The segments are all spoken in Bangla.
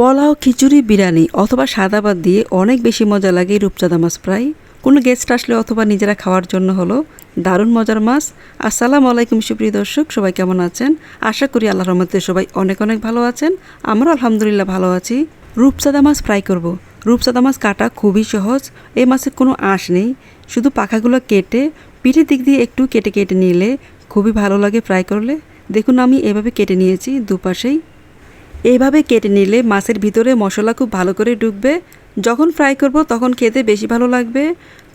পোলাও, খিচুড়ি, বিরিয়ানি অথবা সাদা ভাত দিয়ে অনেক বেশি মজা লাগে এই রূপচাঁদা মাছ ফ্রাই। কোনো গেস্ট আসলে অথবা নিজেরা খাওয়ার জন্য হলো দারুণ মজার মাছ। আসসালামু আলাইকুম সুপ্রিয় দর্শক, সবাই কেমন আছেন? আশা করি আল্লাহর রহমতে সবাই অনেক অনেক ভালো আছেন। আমরা আলহামদুলিল্লাহ ভালো আছি। রূপচাঁদা মাছ ফ্রাই করব। রূপচাঁদা মাছ কাটা খুবই সহজ। এই মাছের কোনো আঁশ নেই, শুধু পাখাগুলো কেটে পিঠের দিক দিয়ে একটু কেটে কেটে নিলে খুবই ভালো লাগে ফ্রাই করলে। দেখুন আমি এভাবে কেটে নিয়েছি দুপাশেই। এইভাবে কেটে নিলে মাছের ভিতরে মশলা খুব ভালো করে ঢুকবে। যখন ফ্রাই করব তখন খেতে বেশি ভালো লাগবে।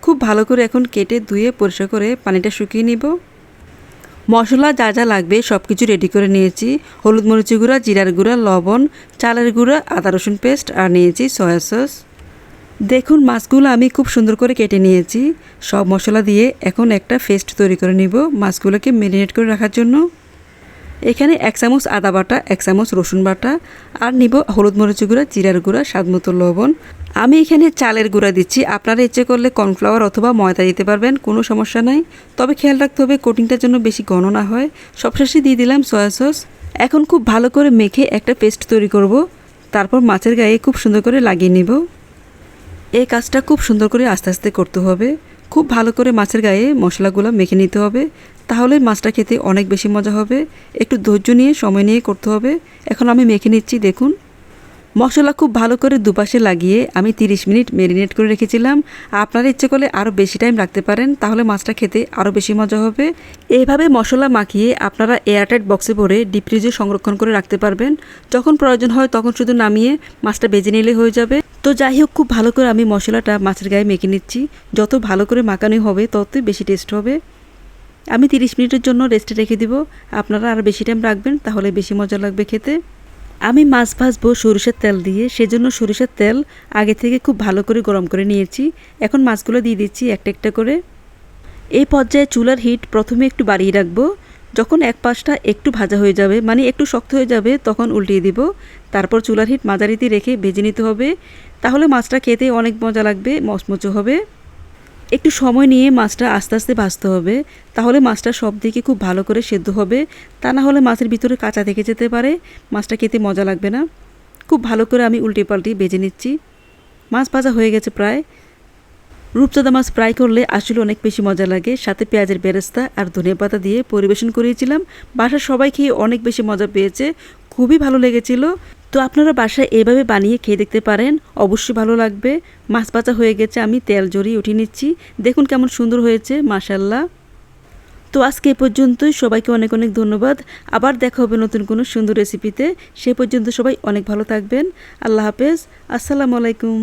খুব ভালো করে এখন কেটে ধুয়ে পরিষ্কার করে পানিটা শুকিয়ে নিব। মশলা যা যা লাগবে সব কিছু রেডি করে নিয়েছি। হলুদ মরিচের গুঁড়া, জিরার গুঁড়া, লবণ, চালের গুঁড়া, আদা রসুন পেস্ট আর নিয়েছি সয়া সস। দেখুন মাছগুলো আমি খুব সুন্দর করে কেটে নিয়েছি। সব মশলা দিয়ে এখন একটা পেস্ট তৈরি করে নিব মাছগুলোকে ম্যারিনেট করে রাখার জন্য। এখানে 1 চামচ আদা বাটা, 1 চামচ রসুন বাটা আর নিব হলুদ মরিচের গুঁড়া, জিরার গুঁড়া, স্বাদমতো লবণ। আমি এখানে চালের গুঁড়া দিচ্ছি, আপনারা ইচ্ছে করলে কর্নফ্লাওয়ার অথবা ময়দা দিতে পারবেন, কোনো সমস্যা নাই। তবে খেয়াল রাখতে হবে কোটিংটার জন্য বেশি ঘন না হয়। সবশেষে দিয়ে দিলাম সয়া সস। এখন খুব ভালো করে মেখে একটা পেস্ট তৈরি করব। তারপর মাছের গায়ে খুব সুন্দর করে লাগিয়ে নিব। এই কাজটা খুব সুন্দর করে আস্তে আস্তে করতে হবে। খুব ভালো করে মাছের গায়ে মশলাগুলো মেখে নিতে হবে, তাহলে মাছটা খেতে অনেক বেশি মজা হবে। একটু ধৈর্য নিয়ে সময় নিয়ে করতে হবে। এখন আমি মেখে নিচ্ছি। দেখুন মশলা খুব ভালো করে দুপাশে লাগিয়ে আমি 30 মিনিট ম্যারিনেট করে রেখেছিলাম। আপনারা ইচ্ছে করলে আরও বেশি টাইম রাখতে পারেন, তাহলে মাছটা খেতে আরও বেশি মজা হবে। এইভাবে মশলা মাখিয়ে আপনারা এয়ারটাইট বক্সে ভরে ডিপ ফ্রিজে সংরক্ষণ করে রাখতে পারবেন। যখন প্রয়োজন হয় তখন শুধু নামিয়ে মাছটা ভেজে নিলে হয়ে যাবে। তো যাই হোক, খুব ভালো করে আমি মশলাটা মাছের গায়ে মেখে নিচ্ছি। যত ভালো করে মাখানো হবে ততই বেশি টেস্ট হবে। আমি 30 মিনিটের জন্য রেস্টে রেখে দিব। আপনারা আর বেশি টাইম রাখবেন, তাহলে বেশি মজা লাগবে খেতে। আমি মাছ ভাজবো সরিষার তেল দিয়ে, সেজন্য সরিষার তেল আগে থেকে খুব ভালো করে গরম করে নিয়েছি। এখন মাছগুলো দিয়ে দিচ্ছি একটা একটা করে। এই পর্যায়ে চুলার হিট প্রথমে একটু বাড়িয়ে রাখবো। যখন এক পাশটা একটু ভাজা হয়ে যাবে, মানে একটু শক্ত হয়ে যাবে, তখন উল্টিয়ে দিব। তারপর চুলার হিট মাঝারিতে রেখে ভেজে নিতে হবে, তাহলে মাছটা খেতে অনেক মজা লাগবে, মচমচে হবে। একটু সময় নিয়ে মাছটা আস্তে আস্তে ভাজতে হবে, তাহলে মাছটা সব দিকে খুব ভালো করে সেদ্ধ হবে। তা না হলে মাছের ভিতরে কাঁচা থেকে যেতে পারে, মাছটা খেতে মজা লাগবে না। খুব ভালো করে আমি উল্টে পাল্টে ভেজে নিচ্ছি। মাছ ভাজা হয়ে গেছে প্রায়। রূপচাঁদা মাছ ফ্রাই করলে আসলে অনেক বেশি মজা লাগে। সাথে পেঁয়াজের বেরেস্তা আর ধনিয়া পাতা দিয়ে পরিবেশন করিয়েছিলাম। বাসার সবাই খেয়ে অনেক বেশি মজা পেয়েছে, খুবই ভালো লেগেছিল। তো আপনারা বাসায় এভাবে বানিয়ে খেয়ে দেখতে পারেন, অবশ্যই ভালো লাগবে। মাছ ভাজা হয়ে গেছে, আমি তেল জড়িয়ে উঠিয়ে নিচ্ছি। দেখুন কেমন সুন্দর হয়েছে, মাশাআল্লাহ। তো আজকে এ পর্যন্তই। সবাইকে অনেক অনেক ধন্যবাদ। আবার দেখা হবে নতুন কোনো সুন্দর রেসিপিতে। সে পর্যন্ত সবাই অনেক ভালো থাকবেন। আল্লাহ হাফেজ। আসসালামু আলাইকুম।